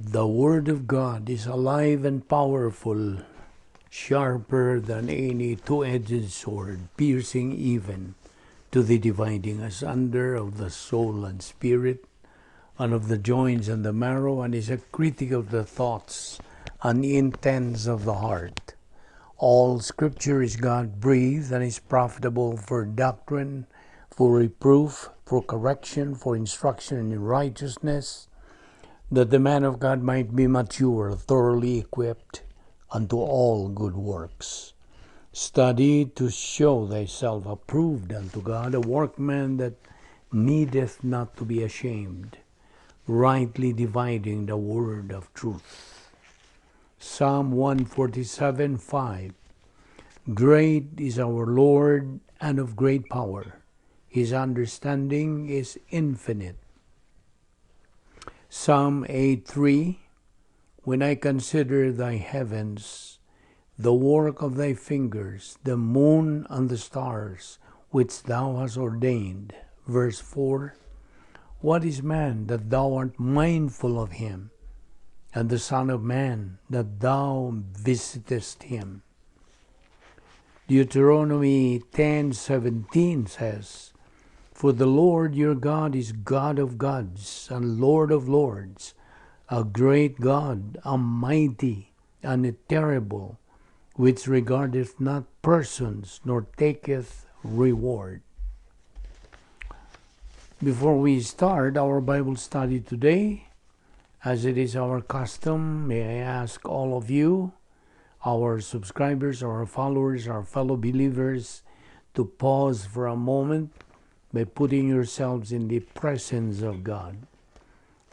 The Word of God is alive and powerful, sharper than any two-edged sword, piercing even to the dividing asunder of the soul and spirit, and of the joints and the marrow, and is a critic of the thoughts and intents of the heart. All Scripture is God-breathed and is profitable for doctrine, for reproof, for correction, for instruction in righteousness, that the man of God might be mature, thoroughly equipped unto all good works. Study to show thyself approved unto God, a workman that needeth not to be ashamed, rightly dividing the word of truth. Psalm 147:5. Great is our Lord, and of great power. His understanding is infinite. Psalm 8:3. When I consider thy heavens, the work of thy fingers, the moon and the stars, which thou hast ordained. Verse 4. What is man that thou art mindful of him, and the Son of Man that thou visitest him? Deuteronomy 10:17 says, For the Lord your God is God of gods and Lord of lords, a great God, a mighty and a terrible, which regardeth not persons, nor taketh reward. Before we start our Bible study today, as it is our custom, may I ask all of you, our subscribers, our followers, our fellow believers, to pause for a moment by putting yourselves in the presence of God.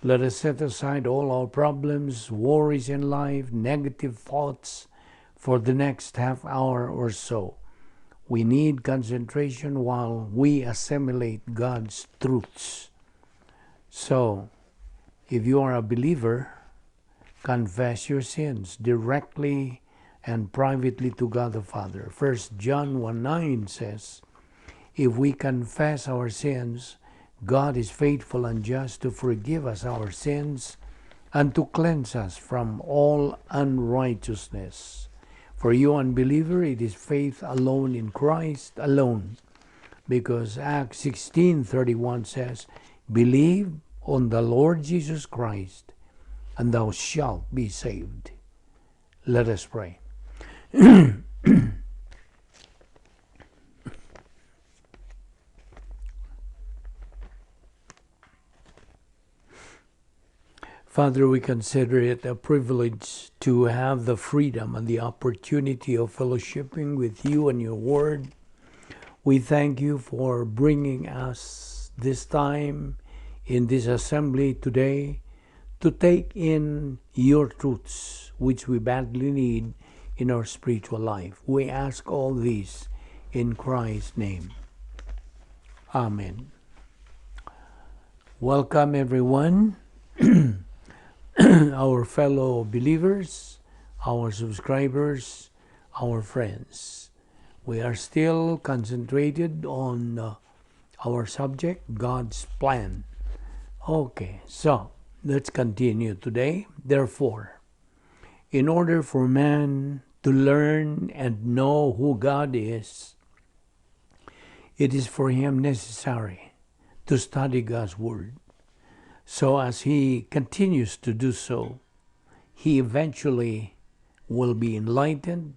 Let us set aside all our problems, worries in life, negative thoughts for the next half hour or so. We need concentration while we assimilate God's truths. So, if you are a believer, confess your sins directly and privately to God the Father. 1 John 1:9 says, if we confess our sins, God is faithful and just to forgive us our sins and to cleanse us from all unrighteousness. For you unbeliever, it is faith alone in Christ alone. Because Acts 16:31 says, believe on the Lord Jesus Christ, and thou shalt be saved. Let us pray. Father, we consider it a privilege to have the freedom and the opportunity of fellowshipping with you and your word. We thank you for bringing us this time in this assembly today to take in your truths, which we badly need in our spiritual life. We ask all this in Christ's name. Amen. Welcome, everyone. Our fellow believers, our subscribers, our friends. We are still concentrated on our subject, God's plan. Okay, so let's continue today. Therefore, in order for man to learn and know who God is, it is for him necessary to study God's Word. So as he continues to do so, he eventually will be enlightened.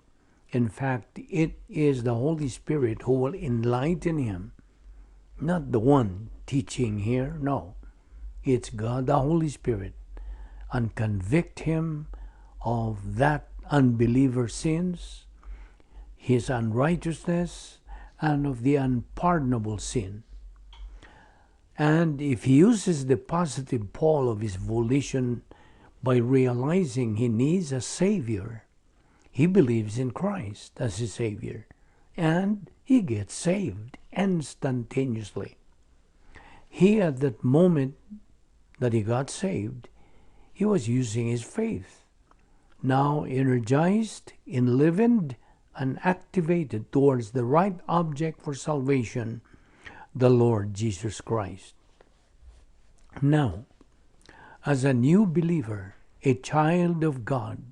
In fact, it is the Holy Spirit who will enlighten him, not the one teaching here. No, it's God, the Holy Spirit, and convict him of that unbeliever's sins, his unrighteousness, and of the unpardonable sin. And if he uses the positive pole of his volition by realizing he needs a Savior, he believes in Christ as his Savior, and he gets saved instantaneously. He, at that moment that he got saved, he was using his faith, now energized, enlivened, and activated towards the right object for salvation, the Lord Jesus Christ. Now, as a new believer, a child of God,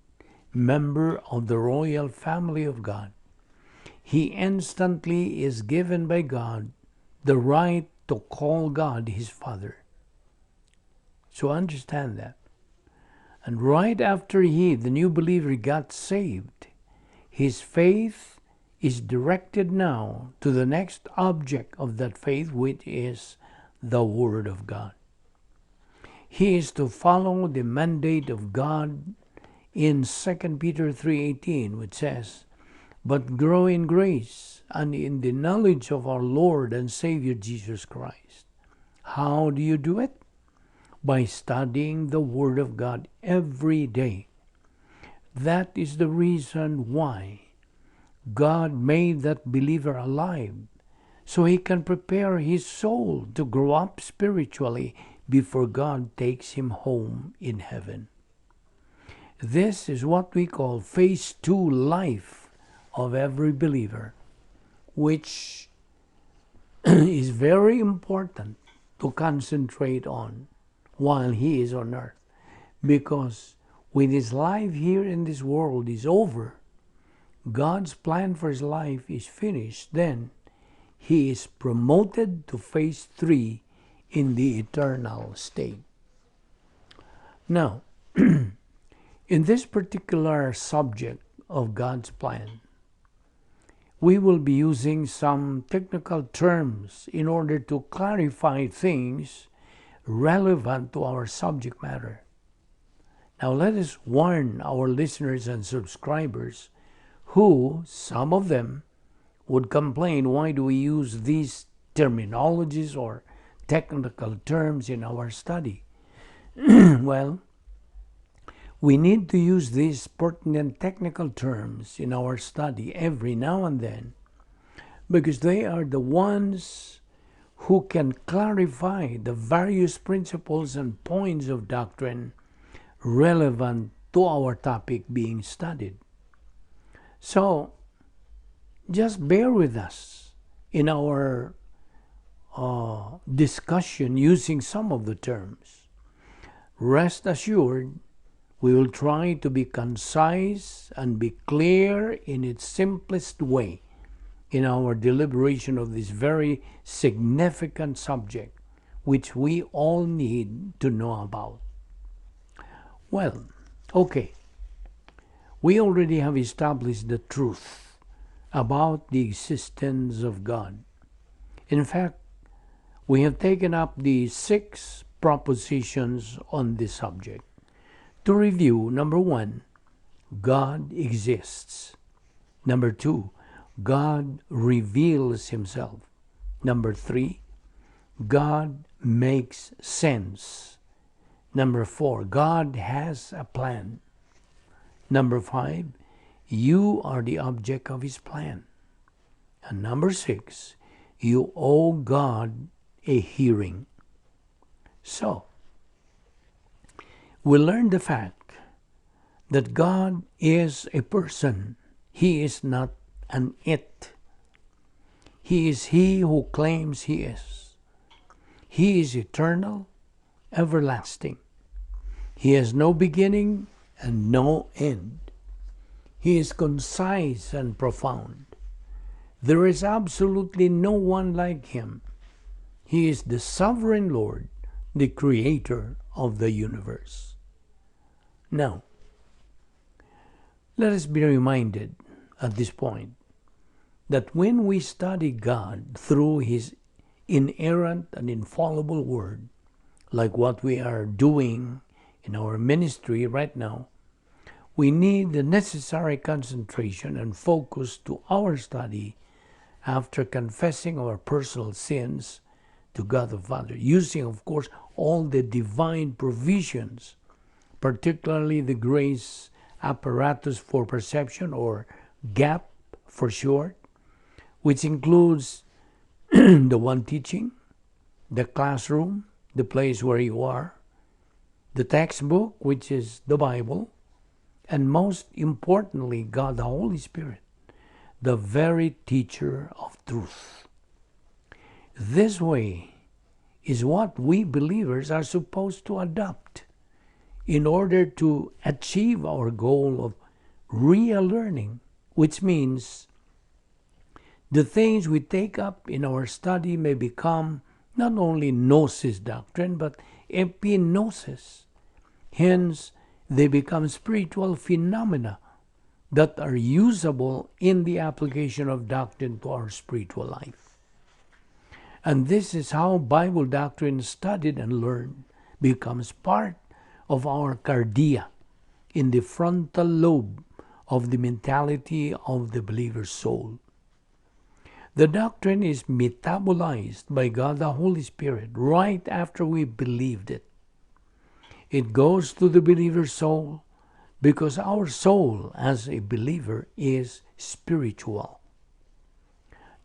member of the royal family of God, he instantly is given by God the right to call God his Father. So understand that. And right after the new believer, got saved, his faith is directed now to the next object of that faith, which is the Word of God. He is to follow the mandate of God in 2 Peter 3:18, which says, "But grow in grace and in the knowledge of our Lord and Savior Jesus Christ." How do you do it? By studying the Word of God every day. That is the reason why God made that believer alive, so he can prepare his soul to grow up spiritually before God takes him home in heaven. This is what we call phase 2 life of every believer, which is very important to concentrate on while he is on earth. Because when his life here in this world is over, God's plan for his life is finished, then he is promoted to phase 3 in the eternal state. Now, in this particular subject of God's plan, we will be using some technical terms in order to clarify things relevant to our subject matter. Now let us warn our listeners and subscribers who, some of them, would complain, why do we use these terminologies or technical terms in our study? Well, we need to use these pertinent technical terms in our study every now and then, because they are the ones who can clarify the various principles and points of doctrine relevant to our topic being studied. So, just bear with us in our discussion using some of the terms. Rest assured, we will try to be concise and be clear in its simplest way in our deliberation of this very significant subject, which we all need to know about. Well, okay. We already have established the truth about the existence of God. In fact, we have taken up the 6 propositions on this subject. To review, number 1, God exists. Number 2, God reveals himself. Number 3, God makes sense. Number 4, God has a plan. Number 5, you are the object of his plan. And number 6, you owe God a hearing. So, we learn the fact that God is a person. He is not an it. He is he who claims he is. He is eternal, everlasting. He has no beginning and no end. He is concise and profound. There is absolutely no one like him. He is the sovereign Lord, the creator of the universe. Now, let us be reminded at this point that when we study God through his inerrant and infallible word, like what we are doing in our ministry right now, we need the necessary concentration and focus to our study after confessing our personal sins to God the Father, using, of course, all the divine provisions, particularly the grace apparatus for perception, or GAP for short, which includes the one teaching, the classroom, the place where you are, the textbook, which is the Bible, and most importantly, God the Holy Spirit, the very teacher of truth. This way is what we believers are supposed to adopt in order to achieve our goal of real learning, which means the things we take up in our study may become not only gnosis doctrine, but epignosis. Hence, they become spiritual phenomena that are usable in the application of doctrine to our spiritual life. And this is how Bible doctrine studied and learned becomes part of our cardia, in the frontal lobe of the mentality of the believer's soul. The doctrine is metabolized by God the Holy Spirit right after we believed it. It goes to the believer's soul because our soul as a believer is spiritual.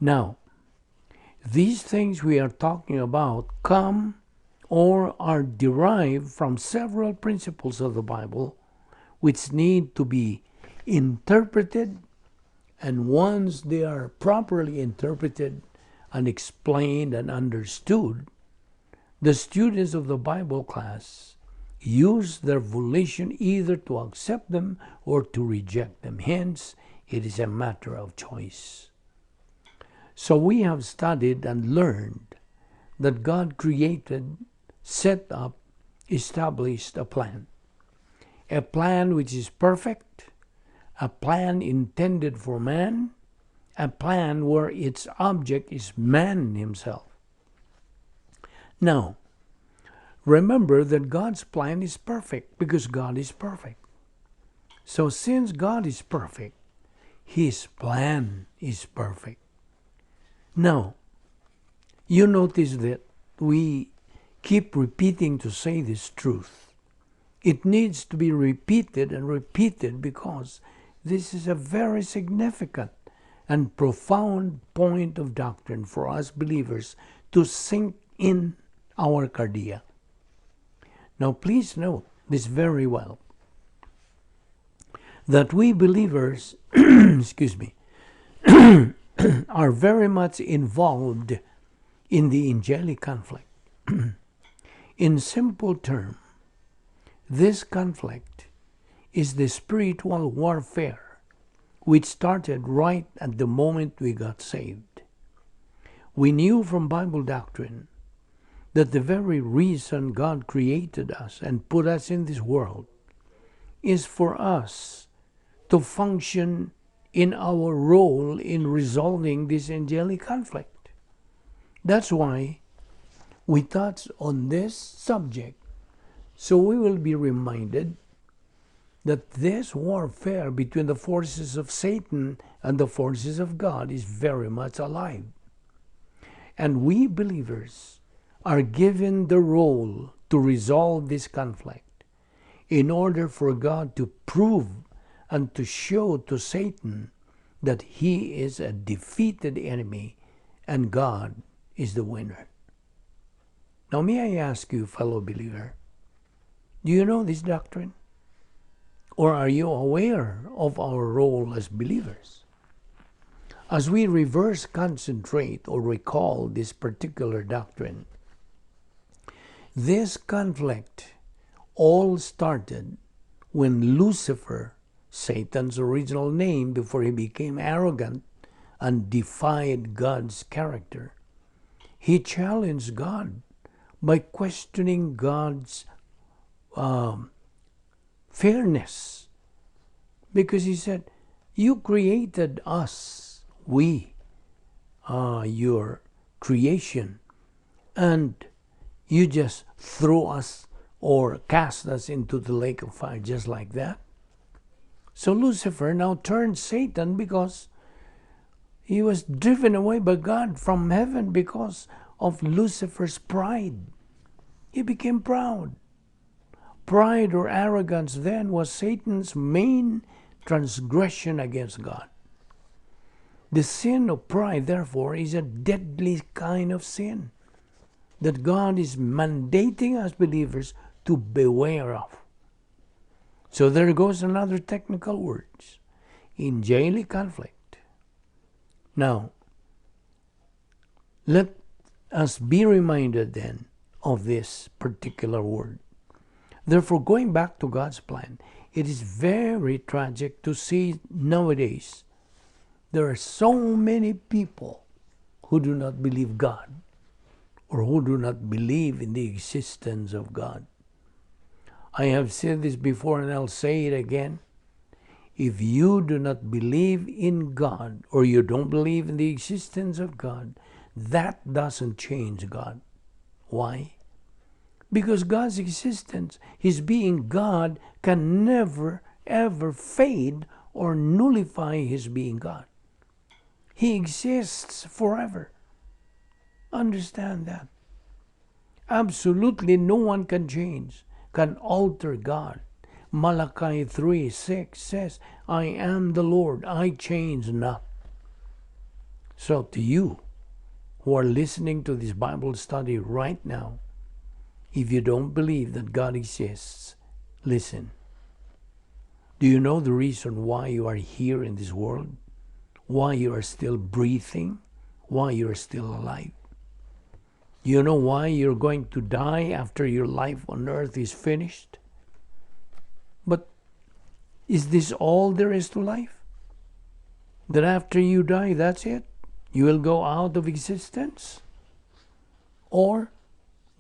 Now, these things we are talking about come or are derived from several principles of the Bible which need to be interpreted, and once they are properly interpreted and explained and understood, the students of the Bible class use their volition either to accept them or to reject them. Hence, it is a matter of choice. So we have studied and learned that God created, set up, established a plan which is perfect, a plan intended for man, a plan where its object is man himself. Now, remember that God's plan is perfect because God is perfect. So since God is perfect, His plan is perfect. Now, you notice that we keep repeating to say this truth. It needs to be repeated and repeated because this is a very significant and profound point of doctrine for us believers to sink in our cardia. Now please note this very well, that we believers excuse me, are very much involved in the angelic conflict. In simple terms, this conflict is the spiritual warfare which started right at the moment we got saved. We knew from Bible doctrine that the very reason God created us and put us in this world is for us to function in our role in resolving this angelic conflict. That's why we touch on this subject, so we will be reminded that this warfare between the forces of Satan and the forces of God is very much alive. And we believers are given the role to resolve this conflict in order for God to prove and to show to Satan that he is a defeated enemy and God is the winner. Now may I ask you, fellow believer, do you know this doctrine? Or are you aware of our role as believers? As we reverse concentrate or recall this particular doctrine, this conflict all started when Lucifer, Satan's original name before he became arrogant and defied God's character, he challenged God by questioning God's fairness. Because he said, you created us, we, your creation, and you just threw us or cast us into the lake of fire just like that. So Lucifer now turned Satan because he was driven away by God from heaven because of Lucifer's pride. He became proud. Pride or arrogance then was Satan's main transgression against God. The sin of pride, therefore, is a deadly kind of sin that God is mandating us believers to beware of. So there goes another technical words, angelic conflict. Now, let us be reminded then of this particular word. Therefore, going back to God's plan, it is very tragic to see nowadays there are so many people who do not believe God or who do not believe in the existence of God. I have said this before and I'll say it again. If you do not believe in God or you don't believe in the existence of God, that doesn't change God. Why? Because God's existence, His being God, can never ever fade or nullify His being God. He exists forever. Understand that. Absolutely no one can change, can alter God. Malachi 3:6 says, I am the Lord, I change not. So to you who are listening to this Bible study right now, if you don't believe that God exists, listen. Do you know the reason why you are here in this world? Why you are still breathing? Why you are still alive? Do you know why you're going to die after your life on earth is finished? But is this all there is to life? That after you die, that's it? You will go out of existence? Or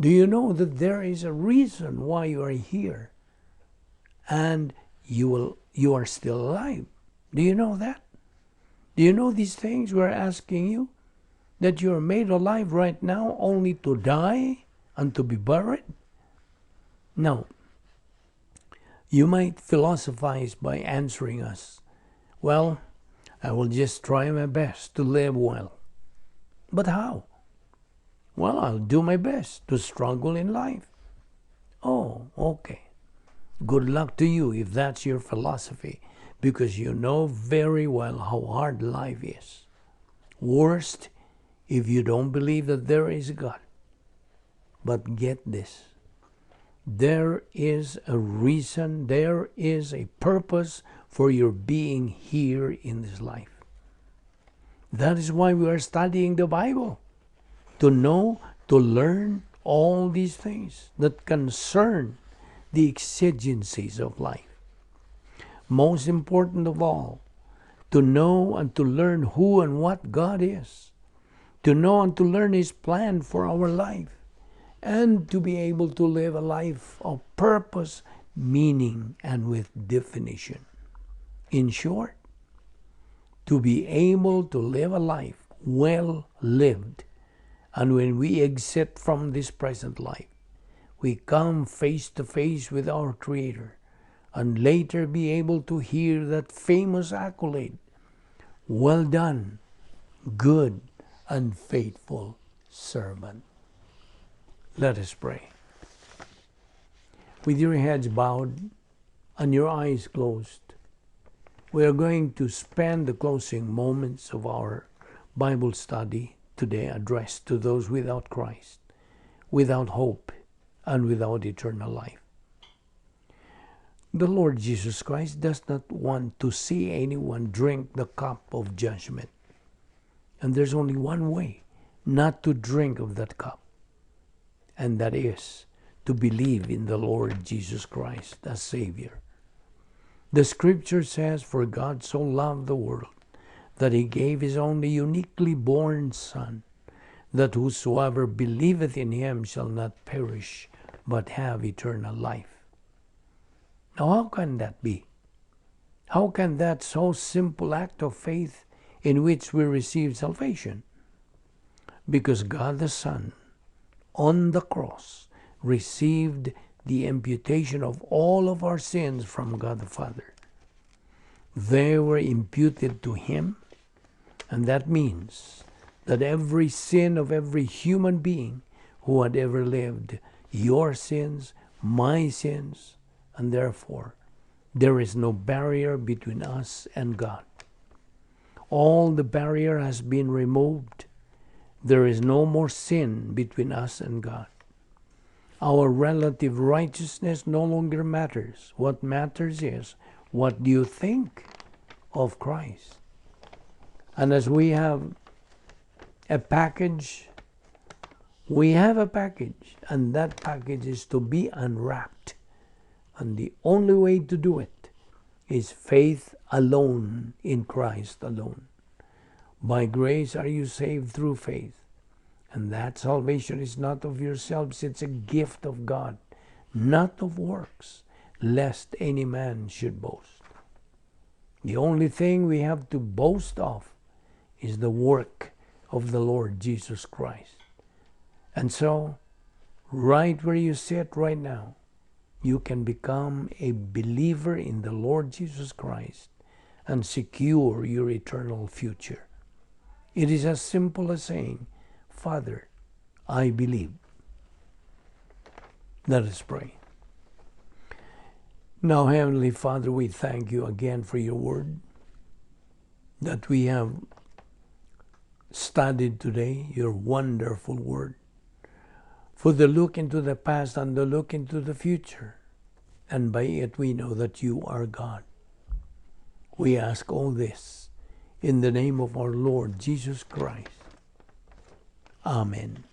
do you know that there is a reason why you are here and you are still alive? Do you know that? Do you know these things we're asking you? That you are made alive right now only to die and to be buried? No. You might philosophize by answering us, well, I will just try my best to live well. But how? Well, I'll do my best to struggle in life. Oh, okay. Good luck to you if that's your philosophy, because you know very well how hard life is. Worst, if you don't believe that there is a God. But get this. There is a reason, there is a purpose for your being here in this life. That is why we are studying the Bible. To know, to learn all these things that concern the exigencies of life. Most important of all, to know and to learn who and what God is. To know and to learn His plan for our life. And to be able to live a life of purpose, meaning, and with definition. In short, to be able to live a life well lived. And when we exit from this present life, we come face to face with our Creator, and later be able to hear that famous accolade, well done, good and faithful servant. Let us pray. With your heads bowed and your eyes closed, we are going to spend the closing moments of our Bible study today addressed to those without Christ, without hope, and without eternal life. The Lord Jesus Christ does not want to see anyone drink the cup of judgment. And there's only one way not to drink of that cup. And that is to believe in the Lord Jesus Christ as Savior. The Scripture says, for God so loved the world that He gave His only uniquely born Son, that whosoever believeth in Him shall not perish, but have eternal life. Now how can that be? How can that so simple act of faith in which we receive salvation? Because God the Son, on the cross, received the imputation of all of our sins from God the Father. They were imputed to Him, and that means that every sin of every human being who had ever lived, your sins, my sins, and therefore there is no barrier between us and God. All the barrier has been removed. There is no more sin between us and God. Our relative righteousness no longer matters. What matters is, what do you think of Christ? And as we have a package, and that package is to be unwrapped And the only way to do it is faith alone in Christ alone. By grace are you saved through faith. And that salvation is not of yourselves, it's a gift of God, not of works, lest any man should boast. The only thing we have to boast of is the work of the Lord Jesus Christ. And so, right where you sit right now, you can become a believer in the Lord Jesus Christ and secure your eternal future. It is as simple as saying, Father, I believe. Let us pray. Now, Heavenly Father, we thank you again for your word that we have studied today, your wonderful word, for the look into the past and the look into the future. And by it we know that you are God. We ask all this in the name of our Lord Jesus Christ. Amen.